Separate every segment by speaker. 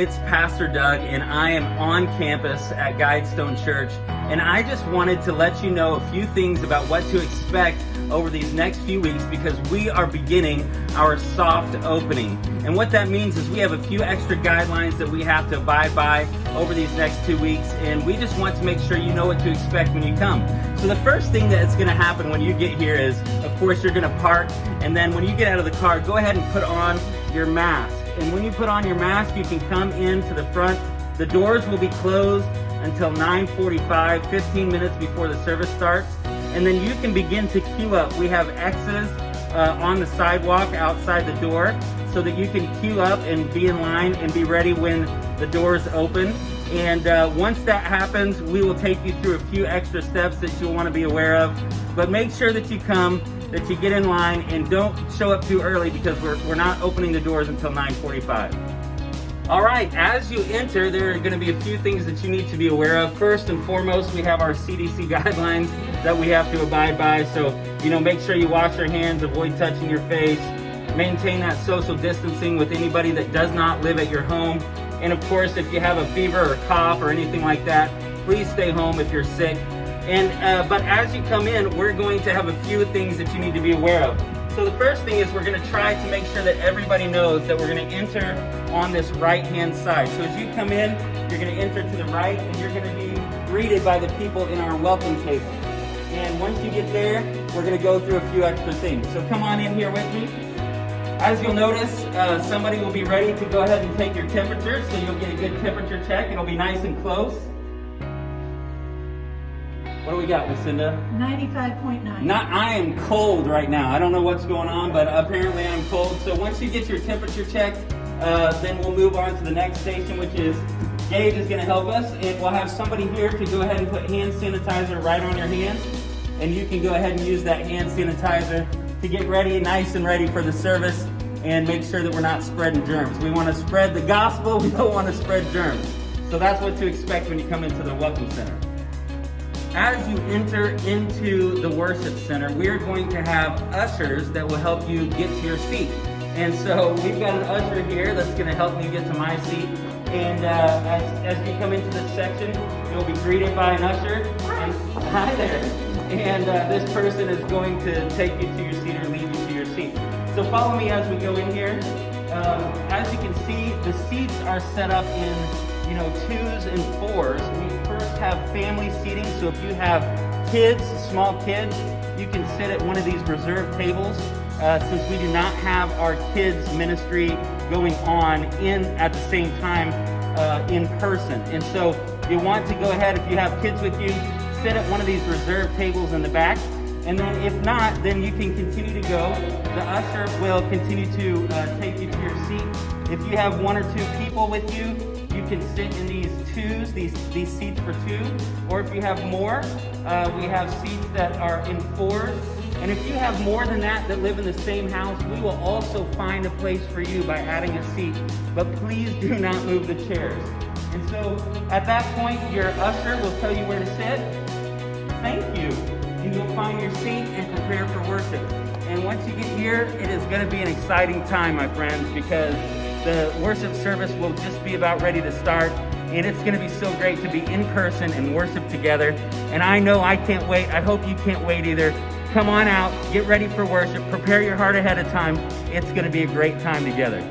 Speaker 1: it's Pastor Doug, and I am on campus at Guidestone.Church, and I just wanted to let you know a few things about what to expect over these next few weeks, because we are beginning our soft opening. And what that means is we have a few extra guidelines that we have to abide by over these next 2 weeks, and we just want to make sure you know what to expect when you come. So the first thing that's going to happen when you get here is, of course, you're going to park, and then when you get out of the car, go ahead and put on your mask. And when you put on your mask, you can come into the front. The doors will be closed until 9:45, 15 minutes before the service starts. And then you can begin to queue up. We have X's on the sidewalk outside the door so that you can queue up and be in line and be ready when the doors open. And once that happens, we will take you through a few extra steps that you'll want to be aware of. But make sure that you come, that you get in line, and don't show up too early, because we're not opening the doors until 9:45. All right, as you enter, there are going to be a few things that you need to be aware of. First and foremost, we have our CDC guidelines that we have to abide by. So, make sure you wash your hands, avoid touching your face, maintain that social distancing with anybody that does not live at your home. And of course, if you have a fever or cough or anything like that, please stay home if you're sick. But as you come in, we're going to have a few things that you need to be aware of. So the first thing is we're going to try to make sure that everybody knows that we're going to enter on this right-hand side. So as you come in, you're going to enter to the right, and you're going to be greeted by the people in our welcome table. And once you get there, we're going to go through a few extra things. So come on in here with me. As you'll notice, somebody will be ready to go ahead and take your temperature, so you'll get a good temperature check. It'll be nice and close. What do we got, Lucinda?
Speaker 2: 95.9.
Speaker 1: I am cold right now. I don't know what's going on, but apparently I'm cold. So once you get your temperature checked, then we'll move on to the next station, which is Gage is going to help us. And we'll have somebody here to go ahead and put hand sanitizer right on your hands. And you can go ahead and use that hand sanitizer to get ready, nice and ready for the service, and make sure that we're not spreading germs. We want to spread the gospel. We don't want to spread germs. So that's what to expect when you come into the Welcome Center. As you enter into the worship center, we're going to have ushers that will help you get to your seat. And so we've got an usher here that's going to help me get to my seat. And as you come into this section, you'll be greeted by an usher. And, hi there. And this person is going to take you to your seat or lead you to your seat. So follow me as we go in here. As you can see, the seats are set up in 2s and 4s. We first have family seating, so if you have kids, small kids, you can sit at one of these reserved tables, since we do not have our kids ministry going on at the same time in person. And so you want to go ahead, if you have kids with you, sit at one of these reserved tables in the back. And then if not, then you can continue to go. The usher will continue to take you to your seat. If you have 1 or 2 people with you, you can sit in these 2s, these seats for 2. Or if you have more, we have seats that are in 4s. And if you have more than that live in the same house, we will also find a place for you by adding a seat. But please do not move the chairs. And so at that point, your usher will tell you where to sit. Thank you. And you'll find your seat and prepare for worship. And once you get here, it is going to be an exciting time, my friends, because the worship service will just be about ready to start. And it's going to be so great to be in person and worship together. And I know I can't wait. I hope you can't wait either. Come on out, get ready for worship, prepare your heart ahead of time. It's going to be a great time together.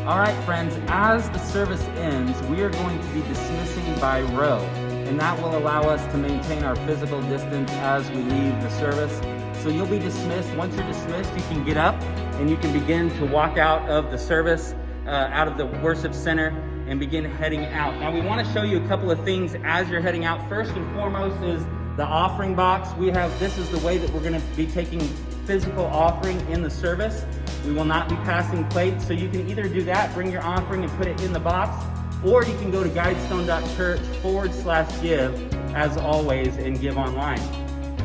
Speaker 1: All right, friends, as the service ends, we are going to be dismissing by row. And that will allow us to maintain our physical distance as we leave the service. So you'll be dismissed. Once you're dismissed, you can get up and you can begin to walk out of the service, out of the worship center, and begin heading out. Now we want to show you a couple of things as you're heading out. First and foremost is the offering box. This is the way that we're going to be taking physical offering in the service. We will not be passing plates. So you can either do that, bring your offering and put it in the box, or you can go to Guidestone.Church/give, as always, and give online.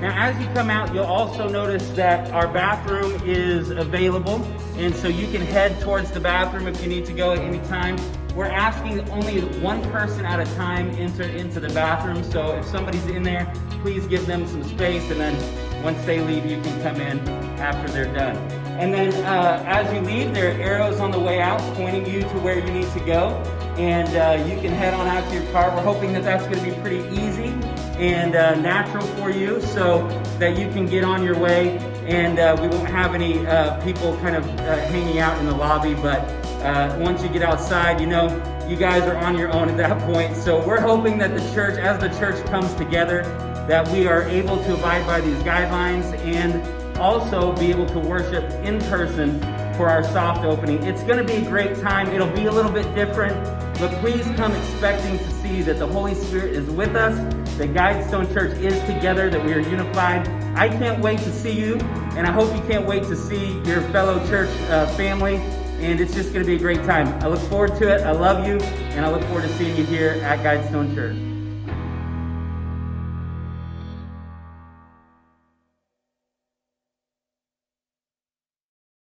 Speaker 1: Now, as you come out, you'll also notice that our bathroom is available, and so you can head towards the bathroom if you need to go at any time. We're asking only 1 person at a time enter into the bathroom, so if somebody's in there, please give them some space, and then once they leave, you can come in after they're done. And then as you leave, there are arrows on the way out pointing you to where you need to go. And you can head on out to your car. We're hoping that that's going to be pretty easy and natural for you so that you can get on your way. And we won't have any people kind of hanging out in the lobby. But once you get outside, you know, you guys are on your own at that point. So we're hoping that the church, as the church comes together, that we are able to abide by these guidelines and also be able to worship in person for our soft opening. It's going to be a great time. It'll be a little bit different, but please come expecting to see that the Holy Spirit is with us, that Guidestone.Church is together, that we are unified. I can't wait to see you, and I hope you can't wait to see your fellow church family, and it's just going to be a great time. I look forward to it. I love you, and I look forward to seeing you here at Guidestone.Church.